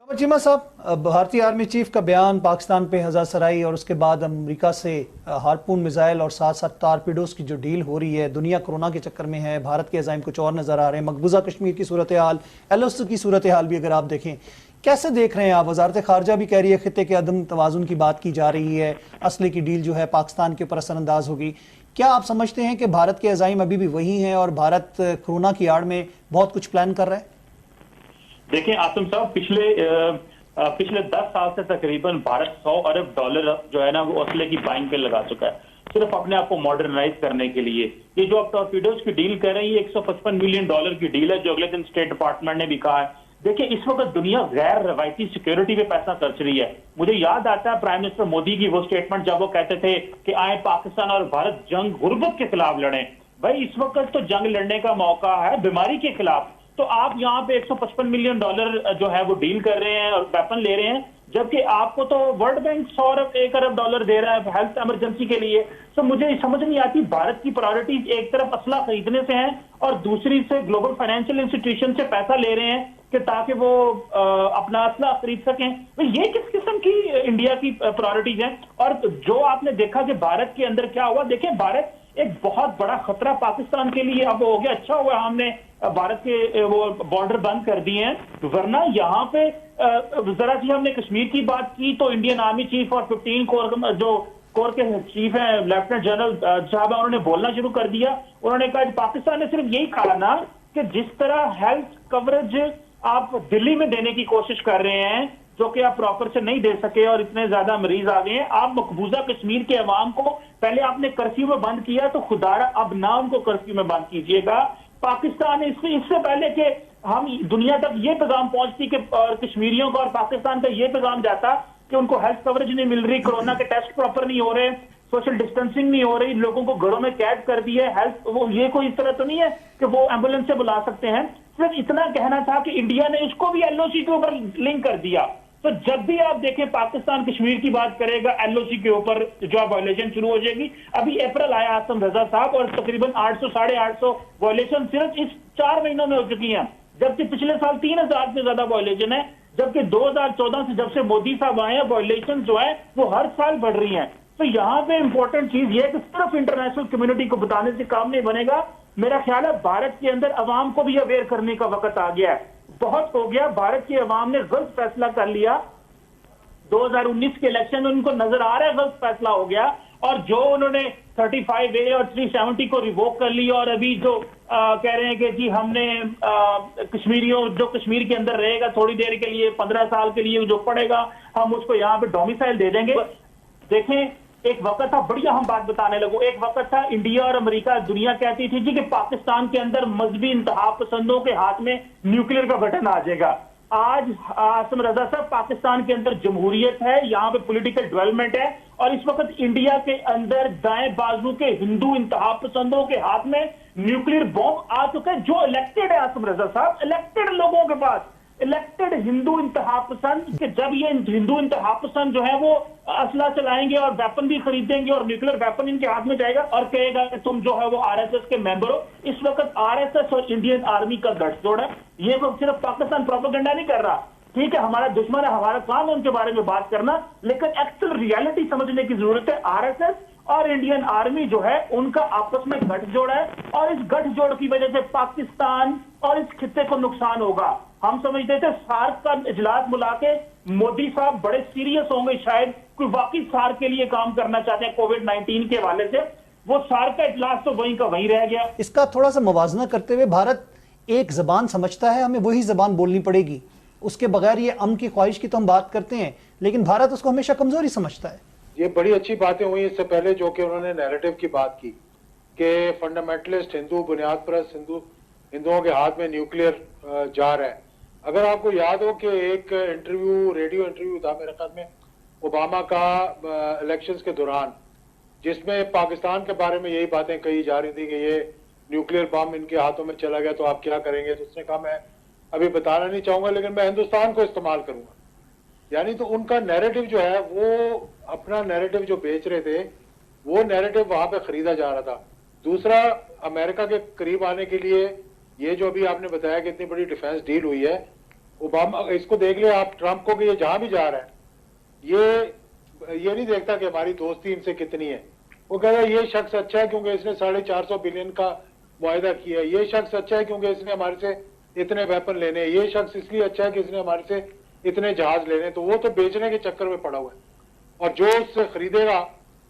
चीमा साहब, भारतीय army chief का बयान पाकिस्तान पे हज़ारसराई और उसके बाद अमेरिका से हार्पून मिसाइल और साथ साथ टारपीडोज की जो डील हो रही है, दुनिया कोरोना के चक्कर में है, भारत के अज़ाइम कुछ और नज़र आ रहे हैं। मकबूजा कश्मीर की सूरत हाल, एलओसी की सूरत हाल भी अगर आप देखें, कैसे देख रहे हैं आप? वजारत खारजा भी कह रही है खित्ते के अदम तवाज़ुन की बात की जा रही है, असले की डील जो है पाकिस्तान के ऊपर असरअंदाज होगी। क्या आप समझते हैं कि भारत के अज़ाइम अभी भी वही हैं और भारत कोरोना की आड़ में बहुत कुछ प्लान कर रहा है? देखिए आसिम साहब, पिछले 10 साल से तकरीबन भारत $100 अरब जो है ना वो असले की बाइंग पे लगा चुका है, सिर्फ अपने आप को मॉडर्नाइज करने के लिए। ये जो आप टॉर्पीडोज की डील कर रहे हैं, ये $155 मिलियन की डील है, जो अगले दिन स्टेट डिपार्टमेंट ने भी कहा है। देखिए, इस वक्त दुनिया गैर रवायती सिक्योरिटी पे पैसा खर्च रही है। मुझे याद आता है प्राइम मिनिस्टर मोदी की वो स्टेटमेंट जब वो कहते थे कि आए पाकिस्तान और भारत जंग गुर्बत के खिलाफ लड़े। भाई, इस वक्त तो जंग लड़ने का मौका है बीमारी के खिलाफ। तो आप यहाँ पे $155 मिलियन जो है वो डील कर रहे हैं और वेपन ले रहे हैं, जबकि आपको तो वर्ल्ड बैंक $100 अरब दे रहा है हेल्थ इमरजेंसी के लिए। तो मुझे समझ नहीं आती, भारत की प्रायोरिटीज एक तरफ असला खरीदने से हैं और दूसरी से ग्लोबल फाइनेंशियल इंस्टीट्यूशन से पैसा ले रहे हैं कि ताकि वो अपना असला खरीद सकें। तो ये किस किस्म की इंडिया की प्रायोरिटीज हैं? और जो आपने देखा कि भारत के अंदर क्या हुआ, देखिए भारत एक बहुत बड़ा खतरा पाकिस्तान के लिए अब हो गया। अच्छा हुआ हमने भारत के वो बॉर्डर बंद कर दिए हैं, वरना यहाँ पे जरा सी हमने कश्मीर की बात की तो इंडियन आर्मी चीफ और 15 कोर के चीफ हैं, लेफ्टिनेंट जनरल साहब, उन्होंने बोलना शुरू कर दिया। उन्होंने कहा पाकिस्तान ने सिर्फ यही कहा ना कि जिस तरह हेल्थ कवरेज आप दिल्ली में देने की कोशिश कर रहे हैं, जो कि आप प्रॉपर से नहीं दे सके और इतने ज्यादा मरीज आ गए हैं, आप मकबूजा कश्मीर के अवाम को पहले आपने कर्फ्यू में बंद किया, तो खुदारा अब ना उनको कर्फ्यू में बंद कीजिएगा। पाकिस्तान इससे पहले कि हम दुनिया तक ये पैगाम पहुंचती कि कश्मीरियों का और पाकिस्तान का ये पैगाम जाता कि उनको हेल्थ कवरेज नहीं मिल रही, कोरोना के टेस्ट प्रॉपर नहीं हो रहे, सोशल डिस्टेंसिंग नहीं हो रही, लोगों को घरों में कैद कर दिए हेल्थ, वो ये कोई इस तरह तो नहीं है कि वो एम्बुलेंस से बुला सकते हैं। सिर्फ इतना कहना था कि इंडिया ने उसको भी एलओसी के ऊपर लिंक कर दिया। तो जब भी आप देखें पाकिस्तान कश्मीर की बात करेगा, एलओसी के ऊपर जो वायलेशन शुरू हो जाएगी। अभी अप्रैल आया आसम रजा साहब और तकरीबन 800 साढ़े 800 वायलेशन सिर्फ इस 4 महीनों में हो चुकी हैं, जबकि पिछले साल 3000 से ज्यादा वायलेशन है। जबकि 2014 से जब से मोदी साहब आए हैं, वायलेशन जो है वो हर साल बढ़ रही हैं। तो यहाँ पे इंपॉर्टेंट चीज ये है कि सिर्फ इंटरनेशनल कम्युनिटी को बताने से काम नहीं बनेगा। मेरा ख्याल है भारत के अंदर अवाम को भी अवेयर करने का वक्त आ गया है। बहुत हो गया, भारत की अवाम ने गलत फैसला कर लिया। 2019 के इलेक्शन में उनको नजर आ रहा है गलत फैसला हो गया, और जो उन्होंने 35A और 370 को रिवोक कर लिया और अभी जो कह रहे हैं कि जी हमने कश्मीरियों जो कश्मीर के अंदर रहेगा थोड़ी देर के लिए 15 साल के लिए जो पड़ेगा, हम उसको यहाँ पे डोमिसाइल दे देंगे। देखें, एक वक्त था, बढ़िया हम बात बताने लगो, एक वक्त था इंडिया और अमेरिका, दुनिया कहती थी जी कि पाकिस्तान के अंदर मजहबी इंतहा पसंदों के हाथ में न्यूक्लियर का बटन आ जाएगा। आज आसम रजा साहब, पाकिस्तान के अंदर जमहूरियत है, यहाँ पे पॉलिटिकल डेवलपमेंट है, और इस वक्त इंडिया के अंदर दाएं बाजू के हिंदू इंतहा पसंदों के हाथ में न्यूक्लियर बॉम्ब आ चुका है। जो इलेक्टेड है आसम रजा साहब, इलेक्टेड लोगों के पास, इलेक्टेड हिंदू इंतहा पसंद, कि जब ये हिंदू इंतहा पसंद जो है वो असला चलाएंगे और वेपन भी खरीदेंगे और न्यूक्लियर वेपन इनके हाथ में जाएगा और कहेगा कि तुम जो है वो आरएसएस के मेंबर हो। इस वक्त आरएसएस और इंडियन आर्मी का गठजोड़ है। ये वक्त सिर्फ पाकिस्तान प्रोपेगेंडा नहीं कर रहा, ठीक है, हमारा दुश्मन है, हमारा काम है उनके बारे में बात करना, लेकिन एक्चुअल रियलिटी समझने की जरूरत है। आरएसएस और इंडियन आर्मी जो है उनका आपस में गठजोड़ है, और इस गठजोड़ की वजह से पाकिस्तान और इस खित्ते को नुकसान होगा। हम समझते थे सार्क का इजलास बुला के मोदी साहब बड़े सीरियस होंगे, शायद कोई वाकई सार्क के लिए काम करना चाहते हैं कोविड-19 के हवाले से। वो सार्क का इजलास तो वहीं का वहीं रह गया। इसका थोड़ा सा मुवाजना करते हुए, भारत एक जबान समझता है, हमें वही जबान बोलनी पड़ेगी, उसके बगैर ये अमन की ख्वाहिश की तो हम बात करते हैं, लेकिन भारत उसको हमेशा कमजोरी समझता है। ये बड़ी अच्छी बातें हुई इससे पहले, जो कि उन्होंने नैरेटिव की बात की कि फंडामेंटलिस्ट हिंदू, बुनियाद परस्त हिंदुओं के हाथ में न्यूक्लियर जार है। अगर आपको याद हो कि एक इंटरव्यू, रेडियो इंटरव्यू था मेरे ख्याल में ओबामा का इलेक्शंस के दौरान, जिसमें पाकिस्तान के बारे में यही बातें कही जा रही थी कि ये न्यूक्लियर बम इनके हाथों में चला गया तो आप क्या करेंगे। तो उसने कहा मैं अभी बताना नहीं चाहूंगा, लेकिन मैं हिंदुस्तान को इस्तेमाल करूंगा। यानी तो उनका नैरेटिव जो है, वो अपना नैरेटिव जो बेच रहे थे, वो नैरेटिव वहां पे खरीदा जा रहा था। दूसरा, अमेरिका के करीब आने के लिए ये जो अभी आपने बताया कि इतनी बड़ी डिफेंस डील हुई है, ओबामा, इसको देख ले आप ट्रंप को कि ये जहां भी जा रहा है, ये नहीं देखता कि हमारी दोस्ती इनसे कितनी है। वो कह रहा है ये शख्स अच्छा है क्योंकि इसने 450 बिलियन का मुआहदा किया है, ये शख्स अच्छा है क्योंकि इसने हमारे से इतने वेपन लेने हैं, ये शख्स इसलिए अच्छा है कि इसने हमारे से इतने जहाज लेने। तो वो तो बेचने के चक्कर में पड़ा हुआ है, और जो उससे खरीदेगा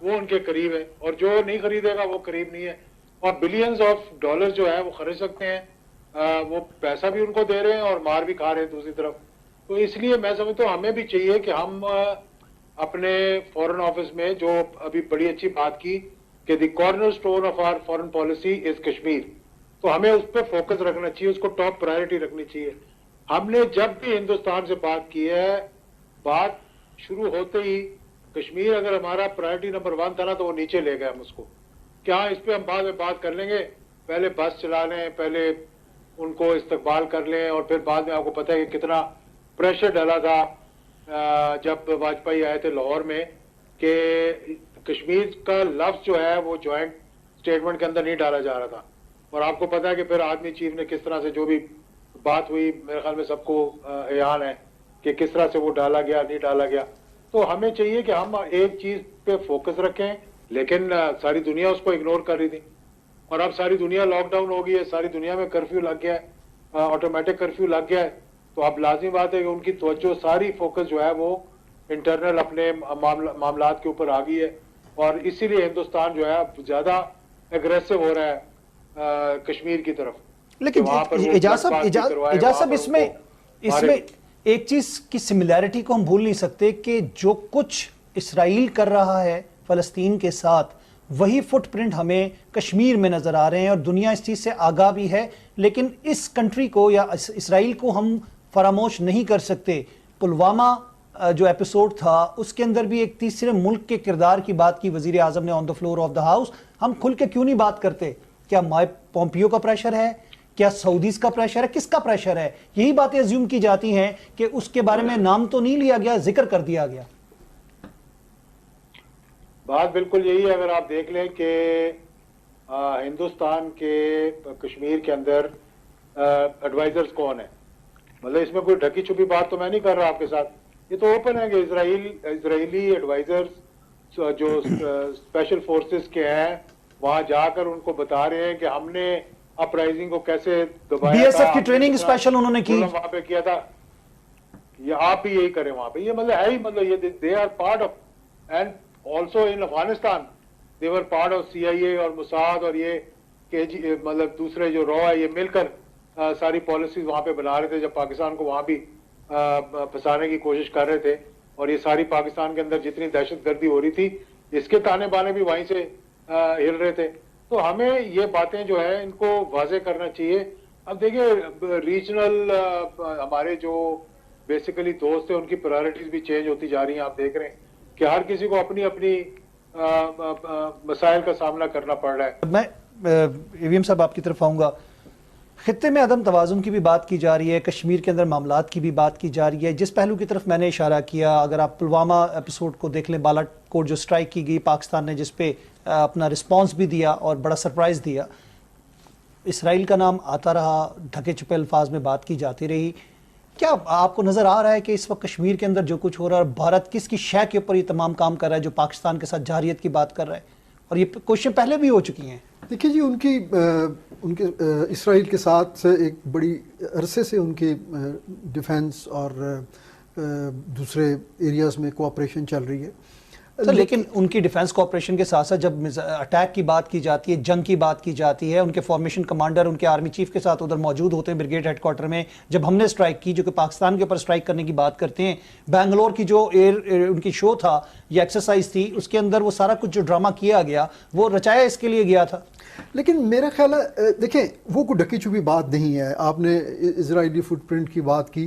वो उनके करीब है, और जो नहीं खरीदेगा वो करीब नहीं है। और बिलियंस ऑफ डॉलर जो है वो खरीद सकते हैं, वो पैसा भी उनको दे रहे हैं और मार भी खा रहे हैं दूसरी तरफ। तो इसलिए मैं समझता हूँ हमें भी चाहिए कि हम अपने फॉरेन ऑफिस में जो अभी बड़ी अच्छी बात की कि the corner stone of our foreign policy is Kashmir, तो हमें उस पर फोकस रखना चाहिए, उसको टॉप प्रायोरिटी रखनी चाहिए। हमने जब भी हिंदुस्तान से बात की है, बात शुरू होते ही कश्मीर अगर हमारा प्रायोरिटी नंबर 1 था ना, तो वो नीचे ले गए हम उसको, क्या इस पे हम बाद में बात कर लेंगे, पहले बस चला लें, पहले उनको इस्तकबाल कर लें, और फिर बाद में आपको पता है कि कितना प्रेशर डाला था जब वाजपेयी आए थे लाहौर में कि कश्मीर का लफ्ज जो है वो ज्वाइंट स्टेटमेंट के अंदर नहीं डाला जा रहा था। और आपको पता है कि फिर आर्मी चीफ ने किस तरह से जो भी बात हुई, मेरे ख्याल में सबको याद है कि किस तरह से वो डाला गया नहीं डाला गया। तो हमें चाहिए कि हम एक चीज पे फोकस रखें, लेकिन सारी दुनिया उसको इग्नोर कर रही थी, और अब सारी दुनिया लॉकडाउन हो गई है, सारी दुनिया में कर्फ्यू लग गया है, ऑटोमेटिक कर्फ्यू लग गया है। तो अब लाजिमी बात है कि उनकी तवज्जो सारी फोकस जो है वो इंटरनल अपने मामलात के ऊपर आ गई है, और इसीलिए हिंदुस्तान जो है ज्यादा एग्रेसिव हो रहा है कश्मीर की तरफ। लेकिन एजाज साहब इसमें एक चीज की सिमिलैरिटी को हम भूल नहीं सकते कि जो कुछ इसराइल कर रहा है फलस्तीन के साथ, वही फुटप्रिंट हमें कश्मीर में नजर आ रहे हैं, और दुनिया इस चीज से आगाह भी है। लेकिन इस कंट्री को या इसराइल को हम फरामोश नहीं कर सकते। पुलवामा जो एपिसोड था उसके अंदर भी एक तीसरे मुल्क के किरदार की बात की वजीर आजम ने on the floor of the house. हम खुल के क्यों नहीं बात करते? क्या माइक पोम्पियो का प्रेशर है, क्या सऊदीज का प्रेशर है, किसका प्रेशर है? यही बातें अज्यूम की जाती हैं कि उसके बारे में नाम तो नहीं लिया गया, जिक्र कर दिया गया। बात बिल्कुल यही है। अगर आप देख लें कि हिंदुस्तान के कश्मीर के अंदर एडवाइजर्स कौन है, मतलब इसमें कोई ढकी छुपी बात तो मैं नहीं कर रहा आपके साथ, ये तो ओपन है कि इजरायली एडवाइजर्स जो स्पेशल फोर्सेस के हैं वहां जाकर उनको बता रहे हैं कि हमने अपराइजिंग को कैसे दबाया, बीएसएफ की ट्रेनिंग स्पेशल उन्होंने की, वहां पे किया था, ये आप भी यही करें वहां पे। ये मतलब है ही, मतलब ये they are part of, and also in Afghanistan they were part of CIA और मुसाद और ये KG, मतलब दूसरे जो रॉ है, ये मिलकर सारी पॉलिसीज वहां पे बना रहे थे जब पाकिस्तान को वहां भी फंसाने की कोशिश कर रहे थे। और ये सारी पाकिस्तान के अंदर जितनी दहशतगर्दी हो रही थी, इसके ताने बाने भी वहीं से हिल रहे थे। तो हमें ये बातें जो है इनको वाजे करना चाहिए। अब देखिए रीजनल हमारे जो बेसिकली दोस्त है उनकी प्रायोरिटीज भी चेंज होती जा रही हैं। आप देख रहे हैं कि हर किसी को अपनी अपनी मसाइल का सामना करना पड़ रहा है। मैं AVM साहब आपकी तरफ आऊंगा। खित्ते में अदम तवाज़ुन की भी बात की जा रही है, कश्मीर के अंदर मामलात की भी बात की जा रही है। जिस पहलू की तरफ मैंने इशारा किया, अगर आप पुलवामा एपिसोड को देख लें, बालाकोट जो स्ट्राइक की गई पाकिस्तान ने, जिस पे अपना रिस्पांस भी दिया और बड़ा सरप्राइज़ दिया, इसराइल का नाम आता रहा, ढके छुपे अल्फाज में बात की जाती रही। क्या आपको नज़र आ रहा है कि इस वक्त कश्मीर के अंदर जो कुछ हो रहा है, भारत किसकी शय के ऊपर ये तमाम काम कर रहा है जो पाकिस्तान के साथ जारियत की बात कर रहा है? और ये क्वेश्चन पहले भी हो चुकी हैं। देखिए जी, उनके इसराइल के साथ एक बड़ी अरसे से उनकी डिफेंस और दूसरे एरियाज़ में कोऑपरेशन चल रही है। लेकिन उनकी डिफेंस कोऑपरेशन के साथ साथ जब अटैक की बात की जाती है, जंग की बात की जाती है, उनके फॉर्मेशन कमांडर उनके आर्मी चीफ के साथ उधर मौजूद होते हैं ब्रिगेड हेडक्वार्टर में। जब हमने स्ट्राइक की, जो कि पाकिस्तान के ऊपर स्ट्राइक करने की बात करते हैं, बेंगलोर की जो एयर उनकी शो था या एक्सरसाइज थी, उसके अंदर वो सारा कुछ जो ड्रामा किया गया वो रचाया इसके लिए गया था। लेकिन मेरा ख्याल है, देखें, वो कोई ढकी छुपी बात नहीं है। आपने इजरायली फुटप्रिंट की बात की,